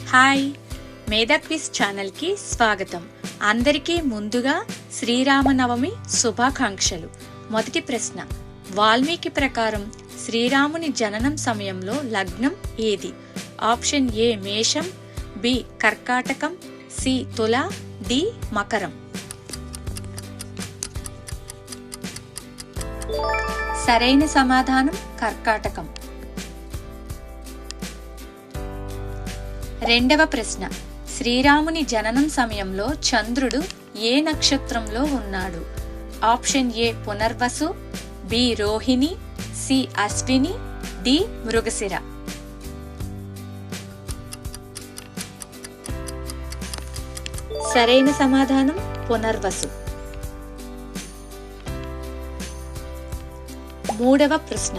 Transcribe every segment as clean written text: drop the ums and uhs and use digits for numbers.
Hi, మేధా quiz ఛానల్కి స్వాగతం. అందరికీ ముందుగా శ్రీరామనవమి శుభాకాంక్షలు. మొదటి ప్రశ్న, వాల్మీకి ప్రకారం శ్రీరాముని జననం సమయంలో లగ్నం ఏది? ఆప్షన్ ఏ మేషం, బి కర్కాటకం, సి తుల, డి మకరం. సరైన సమాధానం కర్కాటకం. రెండవ ప్రశ్న, శ్రీరాముని జననం సమయంలో చంద్రుడు ఏ నక్షత్రంలో ఉన్నాడు? Option A Punarvasu, B Rohini, C Ashwini, D Mrigashira. సరైన సమాధానం పునర్వసు. మూడవ ప్రశ్న,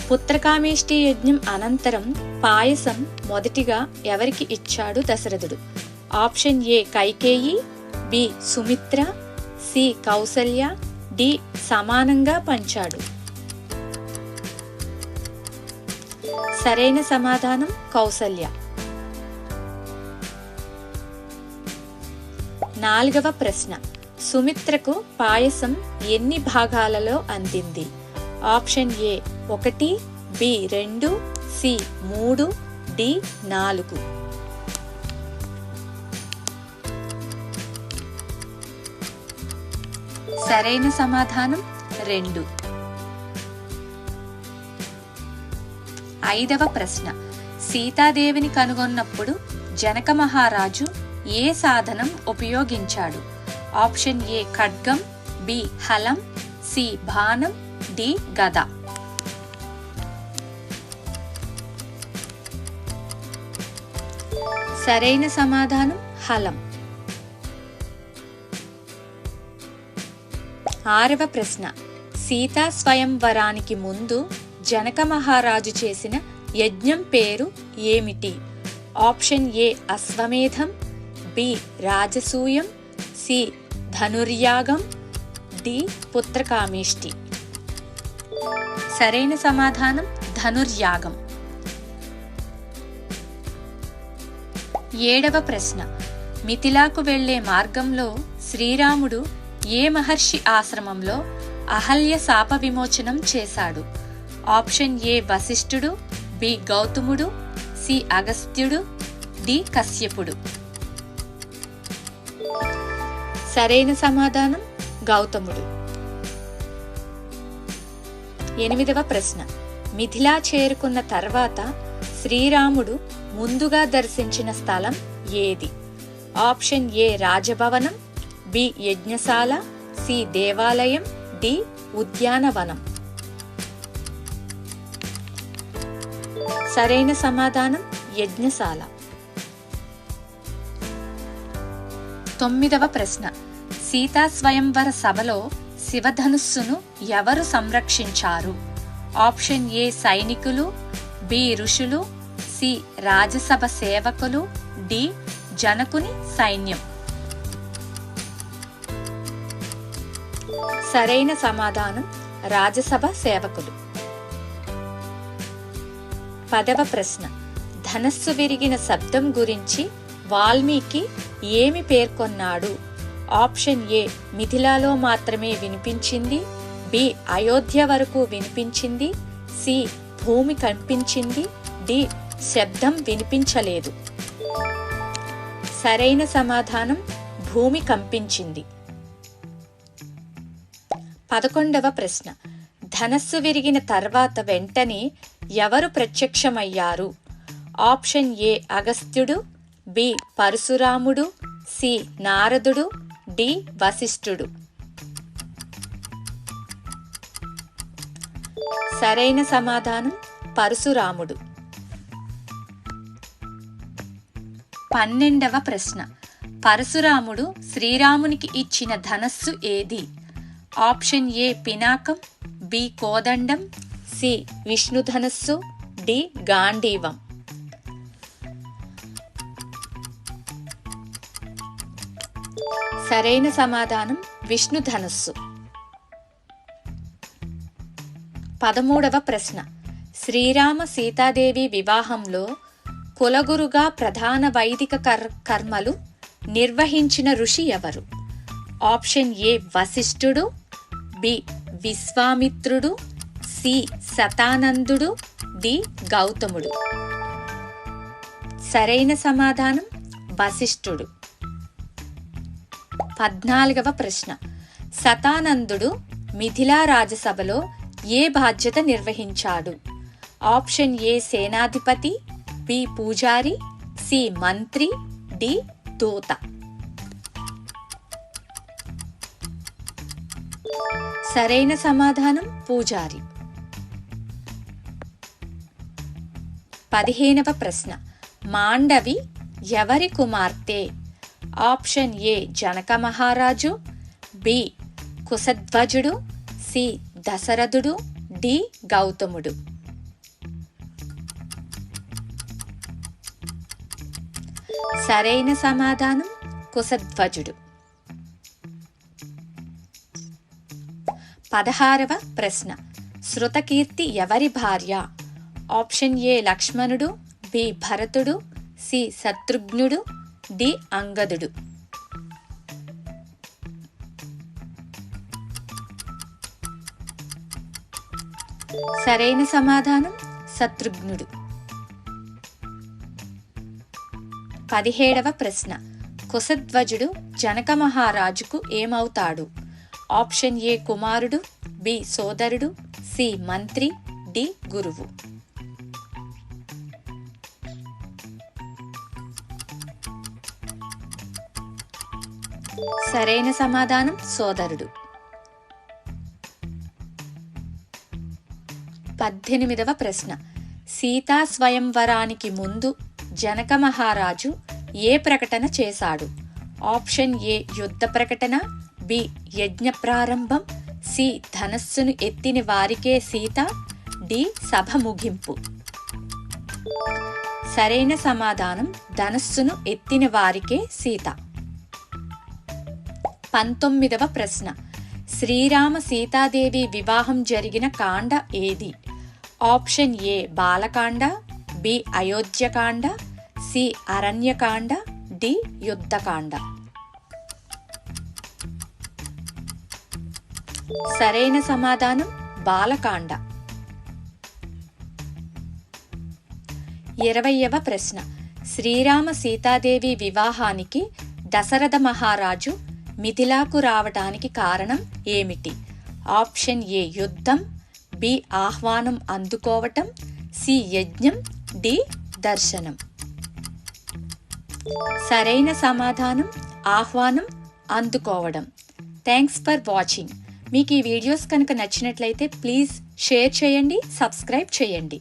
పుత్రకామేష్టి యజ్ఞం అనంతరం పాయసం మొదటిగా ఎవరికి ఇచ్చాడు దశరథుడు? Option A Kaikeyi, B Sumitra, C Kausalya, D సమానంగా పంచాడు. సరైన సమాధానం కౌసల్య. నాలుగవ ప్రశ్న, సుమిత్రకు పాయసం ఎన్ని భాగాలలో అందింది? Option A 1, B 2, C 3, D 4. సరైన సమాధానం 2. ఐదవ ప్రశ్న, సీతాదేవిని కనుగొన్నప్పుడు జనక మహారాజు ఏ సాధనం ఉపయోగించాడు? ఆప్షన్ ఏ ఖడ్గం, బి హలం, సి బాణం, డి గద. సరైన సమాధానం హలం. ఆరవ ప్రశ్న, సీతా స్వయంవరానికి ముందు జనక మహారాజు చేసిన యజ్ఞం పేరు ఏమిటి? ఆప్షన్ ఏ అశ్వమేధం, బి రాజసూయం, సి ధనుర్యాగం, డి పుత్రకామేష్టి. సరైన సమాధానం ధనుర్యాగం. ఏడవ ప్రశ్న, మిథిలాకు వెళ్లే మార్గంలో శ్రీరాముడు ఏ మహర్షి ఆశ్రమంలో అహల్య శాప విమోచనం చేశాడు? ఆప్షన్ ఏ వశిష్ఠుడు, బి గౌతముడు, సి అగస్త్యుడు, డి కశ్యపుడు. సరైన సమాధానం గౌతముడు. ఎనిమిదవ ప్రశ్న, మిథిలా చేరుకున్న తర్వాత శ్రీరాముడు ముందుగా దర్శించిన స్థలం ఏది? ఆప్షన్ ఏ రాజభవనం, బి యజ్ఞశాల, సి దేవాలయం, డి ఉద్యానవనం. సరైన సమాధానం యజ్ఞశాల. తొమ్మిదవ ప్రశ్న, సీతా స్వయంవర సభలో శివధనుస్సును ఎవరు సంరక్షించారు? ఆప్షన్ ఏ సైనికులు, బి ఋషులు, సి రాజసభ సేవకులు, డి జనకుని సైన్యం. సరైన సమాధానం రాజసభ సేవకులు. పదవ ప్రశ్న, ధనస్సు విరిగిన శబ్దం గురించి వాల్మీకి ఏమి పేర్కొన్నాడు? ఆప్షన్ ఏ మిథిలాలో మాత్రమే వినిపించింది, బి అయోధ్య వరకు వినిపించింది, సి భూమి కంపించింది, డి శబ్దం వినిపించలేదు. సరైన సమాధానం భూమి కంపించింది. 11వ ప్రశ్న, ధనస్సు విరిగిన తర్వాత వెంటనే ఎవరు ప్రత్యక్షమయ్యారు? ఆప్షన్ ఏ అగస్త్యుడు, బి పరశురాముడు, సి నారదుడు, డి వశిష్ఠుడు. సరైన సమాధానం పరశురాముడు. 12వ ప్రశ్న, పరశురాముడు శ్రీరామునికి ఇచ్చిన ధనస్సు ఏది? ఆప్షన్ ఏ పినాకం, బి కోదండం, సి విష్ణుధనస్సు, డి గాంధీవం. సరైన సమాధానం విష్ణుధనస్సు. 13వ ప్రశ్న, శ్రీరామ సీతాదేవి వివాహంలో కులగురుగా ప్రధాన వైదిక కర్మలు నిర్వహించిన ఋషి ఎవరు? ఆప్షన్ ఏ వశిష్ఠుడు, బి విశ్వామిత్రుడు, సి శతానందుడు, డి గౌతముడు. సరైన సమాధానం వశిష్ఠుడు. 14వ ప్రశ్న. శతానందుడు మిథిలా రాజసభలో ఏ బాధ్యత నిర్వహించాడు? ఆప్షన్ ఏ సేనాధిపతి, బి పూజారి, సి మంత్రి, డి దూత. సరైన సమాధానం పూజారి. 15వ ప్రశ్న. మాండవి ఎవరి కుమార్తె? ఆప్షన్ ఏ జనక మహారాజు, బి కుశధ్వజుడు, సి దశరథుడు, డి గౌతముడు. సరైన సమాధానం కుశధ్వజుడు. 16వ ప్రశ్న. శృతకీర్తి ఎవరి భార్య? ఆప్షన్ ఏ లక్ష్మణుడు, బి భరతుడు, సి శత్రుఘ్నుడు, డి అంగదుడు. సరైన సమాధానం శత్రుఘ్నుడు. 17వ ప్రశ్న. కుశధ్వజుడు జనక మహారాజుకు ఏమవుతాడు? ఆప్షన్ ఏ కుమారుడు, బి సోదరుడు, సి మంత్రి, డి గురువు. సరైన సమాధానం సోదరుడు. 18వ ప్రశ్న. సీతా స్వయంవరానికి ముందు జనక మహారాజు ఏ ప్రకటన చేశాడు? ఆప్షన్ ఏ యుద్ధ ప్రకటన, బి యజ్ఞ ప్రారంభం, సి ధనస్సును ఎత్తిన వారికే సీత, డి సభ ముగింపు. సరైన సమాధానం ధనస్సును ఎత్తిన వారికే సీత. 19వ ప్రశ్న. శ్రీరామ సీతాదేవి వివాహం జరిగిన కాండ ఏది? ఆప్షన్ ఏ బాలకాండ, బి అయోధ్యకాండ, సి అరణ్యకాండ, డి యుద్ధకాండ. సరైన సమాధానం బాలకాండ. 20వ ప్రశ్న. శ్రీరామ సీతాదేవి వివాహానికి దశరథ మహారాజు మిథిలాకు రావటానికి కారణం ఏమిటి? ఆప్షన్ ఏ యుద్ధం, బి ఆహ్వానం అందుకోవటం, సి యజ్ఞం, డి దర్శనం. సరైన సమాధానం ఆహ్వానం అందుకోవడం. Thanks for watching. మీకు ఈ వీడియోస్ కనుక నచ్చినట్లయితే ప్లీజ్ షేర్ చేయండి, సబ్స్క్రైబ్ చేయండి.